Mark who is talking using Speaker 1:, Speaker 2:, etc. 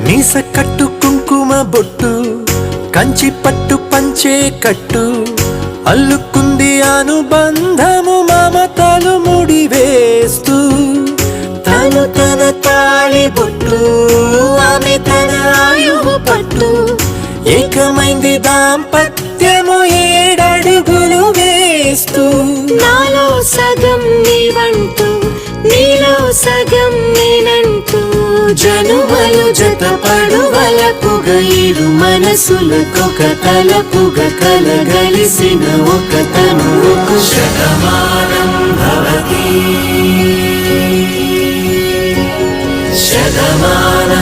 Speaker 1: మీస కట్టు కుంకుమ బొట్టు కంచి పట్టు పంచే కట్టు అల్లుకుంది అనుబంధము మమతలు ముడివేస్తూ తను తన తాళి బొట్టు ఆమె తన ఆయువు పట్టు ఏకమైంది దాంపత్యము 7 అడుగులు వేస్తూ
Speaker 2: నాలో సగం నీవంటూ నీలో సగం నేనంటూ జనుమలు జతపడువలపుగ ఇరు మనసులకొక తలపుగ కలగలిసిన ఒక తనువుకు శతమానం భవతి శతమానం